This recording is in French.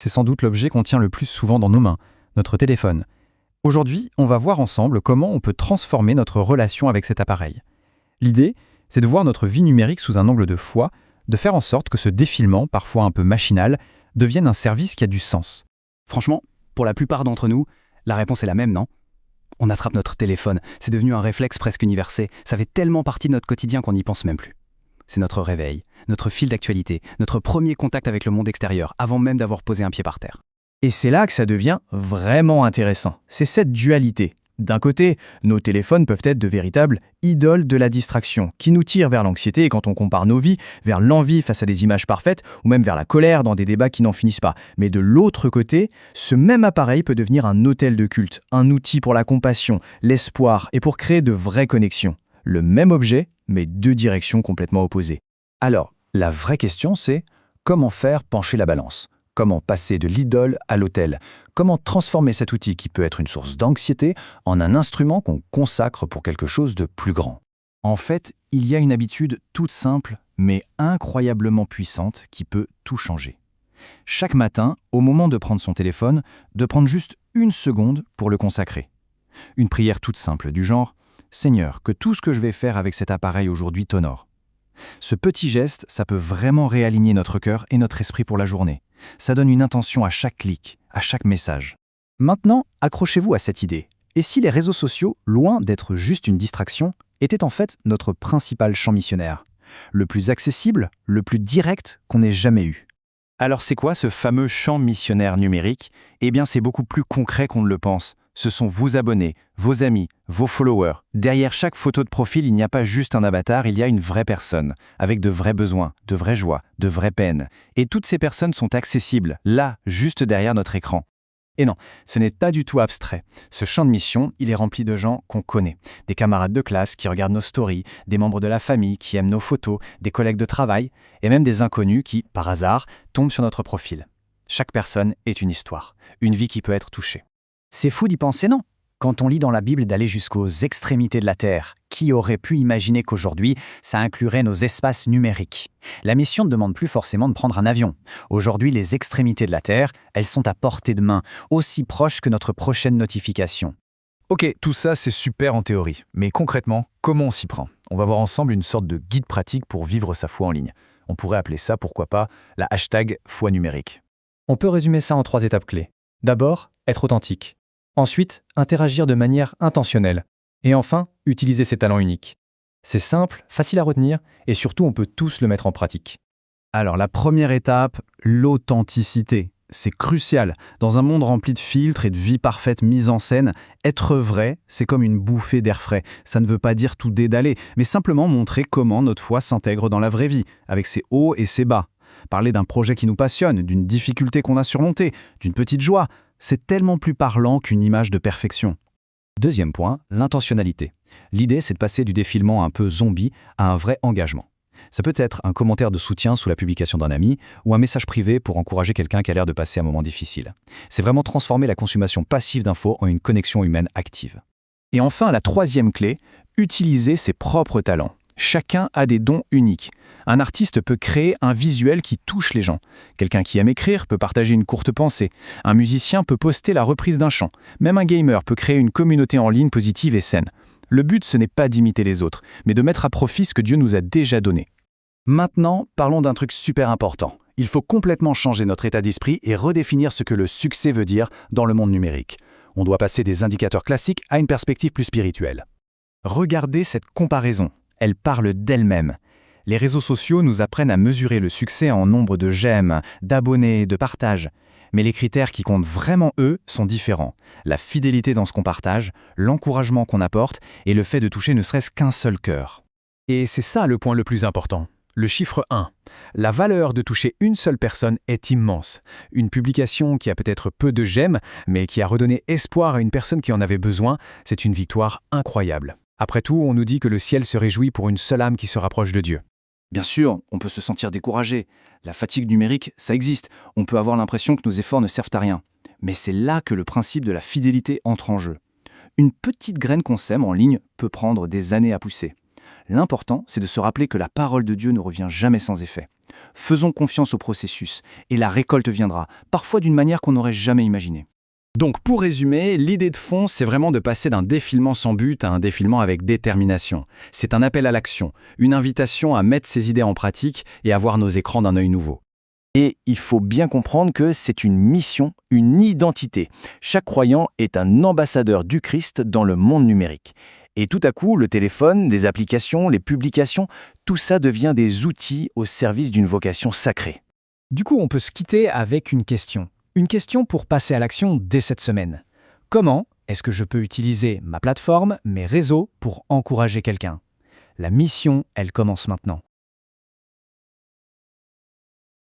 C'est sans doute l'objet qu'on tient le plus souvent dans nos mains, notre téléphone. Aujourd'hui, on va voir ensemble comment on peut transformer notre relation avec cet appareil. L'idée, c'est de voir notre vie numérique sous un angle de foi, de faire en sorte que ce défilement, parfois un peu machinal, devienne un service qui a du sens. Franchement, pour la plupart d'entre nous, la réponse est la même, non? On attrape notre téléphone, c'est devenu un réflexe presque universel, ça fait tellement partie de notre quotidien qu'on n'y pense même plus. C'est notre réveil, notre fil d'actualité, notre premier contact avec le monde extérieur, avant même d'avoir posé un pied par terre. Et c'est là que ça devient vraiment intéressant. C'est cette dualité. D'un côté, nos téléphones peuvent être de véritables idoles de la distraction, qui nous tirent vers l'anxiété et quand on compare nos vies, vers l'envie face à des images parfaites, ou même vers la colère dans des débats qui n'en finissent pas. Mais de l'autre côté, ce même appareil peut devenir un autel de culte, un outil pour la compassion, l'espoir et pour créer de vraies connexions. Le même objet, mais deux directions complètement opposées. Alors, la vraie question c'est comment faire pencher la balance? Comment passer de l'idole à l'autel? Comment transformer cet outil qui peut être une source d'anxiété en un instrument qu'on consacre pour quelque chose de plus grand? En fait, il y a une habitude toute simple, mais incroyablement puissante qui peut tout changer. Chaque matin, au moment de prendre son téléphone, de prendre juste une seconde pour le consacrer. Une prière toute simple du genre « Seigneur, que tout ce que je vais faire avec cet appareil aujourd'hui t'honore ». Ce petit geste, ça peut vraiment réaligner notre cœur et notre esprit pour la journée. Ça donne une intention à chaque clic, à chaque message. Maintenant, accrochez-vous à cette idée. Et si les réseaux sociaux, loin d'être juste une distraction, étaient en fait notre principal champ missionnaire? Le plus accessible, le plus direct qu'on ait jamais eu. Alors c'est quoi ce fameux champ missionnaire numérique? Eh bien c'est beaucoup plus concret qu'on ne le pense. Ce sont vos abonnés, vos amis, vos followers. Derrière chaque photo de profil, il n'y a pas juste un avatar, il y a une vraie personne, avec de vrais besoins, de vraies joies, de vraies peines. Et toutes ces personnes sont accessibles, là, juste derrière notre écran. Et non, ce n'est pas du tout abstrait. Ce champ de mission, il est rempli de gens qu'on connaît. Des camarades de classe qui regardent nos stories, des membres de la famille qui aiment nos photos, des collègues de travail, et même des inconnus qui, par hasard, tombent sur notre profil. Chaque personne est une histoire, une vie qui peut être touchée. C'est fou d'y penser, non? Quand on lit dans la Bible d'aller jusqu'aux extrémités de la Terre, qui aurait pu imaginer qu'aujourd'hui, ça inclurait nos espaces numériques? La mission ne demande plus forcément de prendre un avion. Aujourd'hui, les extrémités de la Terre, elles sont à portée de main, aussi proches que notre prochaine notification. Ok, tout ça c'est super en théorie, mais concrètement, comment on s'y prend? On va voir ensemble une sorte de guide pratique pour vivre sa foi en ligne. On pourrait appeler ça, pourquoi pas, la hashtag foi numérique. On peut résumer ça en 3 étapes clés. D'abord, être authentique. Ensuite, interagir de manière intentionnelle. Et enfin, utiliser ses talents uniques. C'est simple, facile à retenir, et surtout on peut tous le mettre en pratique. Alors la première étape, l'authenticité. C'est crucial. Dans un monde rempli de filtres et de vies parfaites mises en scène, être vrai, c'est comme une bouffée d'air frais. Ça ne veut pas dire tout dédaler, mais simplement montrer comment notre foi s'intègre dans la vraie vie, avec ses hauts et ses bas. Parler d'un projet qui nous passionne, d'une difficulté qu'on a surmontée, d'une petite joie, c'est tellement plus parlant qu'une image de perfection. Deuxième point, l'intentionnalité. L'idée, c'est de passer du défilement un peu zombie à un vrai engagement. Ça peut être un commentaire de soutien sous la publication d'un ami ou un message privé pour encourager quelqu'un qui a l'air de passer un moment difficile. C'est vraiment transformer la consommation passive d'infos en une connexion humaine active. Et enfin, la troisième clé, utiliser ses propres talents. Chacun a des dons uniques. Un artiste peut créer un visuel qui touche les gens. Quelqu'un qui aime écrire peut partager une courte pensée. Un musicien peut poster la reprise d'un chant. Même un gamer peut créer une communauté en ligne positive et saine. Le but, ce n'est pas d'imiter les autres, mais de mettre à profit ce que Dieu nous a déjà donné. Maintenant, parlons d'un truc super important. Il faut complètement changer notre état d'esprit et redéfinir ce que le succès veut dire dans le monde numérique. On doit passer des indicateurs classiques à une perspective plus spirituelle. Regardez cette comparaison. Elle parle d'elle-même. Les réseaux sociaux nous apprennent à mesurer le succès en nombre de j'aime, d'abonnés, de partages. Mais les critères qui comptent vraiment, eux, sont différents. La fidélité dans ce qu'on partage, l'encouragement qu'on apporte et le fait de toucher ne serait-ce qu'un seul cœur. Et c'est ça le point le plus important. Le chiffre 1. La valeur de toucher une seule personne est immense. Une publication qui a peut-être peu de j'aime, mais qui a redonné espoir à une personne qui en avait besoin, c'est une victoire incroyable. Après tout, on nous dit que le ciel se réjouit pour une seule âme qui se rapproche de Dieu. Bien sûr, on peut se sentir découragé. La fatigue numérique, ça existe. On peut avoir l'impression que nos efforts ne servent à rien. Mais c'est là que le principe de la fidélité entre en jeu. Une petite graine qu'on sème en ligne peut prendre des années à pousser. L'important, c'est de se rappeler que la parole de Dieu ne revient jamais sans effet. Faisons confiance au processus, et la récolte viendra, parfois d'une manière qu'on n'aurait jamais imaginée. Donc pour résumer, l'idée de fond, c'est vraiment de passer d'un défilement sans but à un défilement avec détermination. C'est un appel à l'action, une invitation à mettre ses idées en pratique et à voir nos écrans d'un œil nouveau. Et il faut bien comprendre que c'est une mission, une identité. Chaque croyant est un ambassadeur du Christ dans le monde numérique. Et tout à coup, le téléphone, les applications, les publications, tout ça devient des outils au service d'une vocation sacrée. Du coup, on peut se quitter avec une question. Une question pour passer à l'action dès cette semaine. Comment est-ce que je peux utiliser ma plateforme, mes réseaux, pour encourager quelqu'un ? La mission, elle commence maintenant.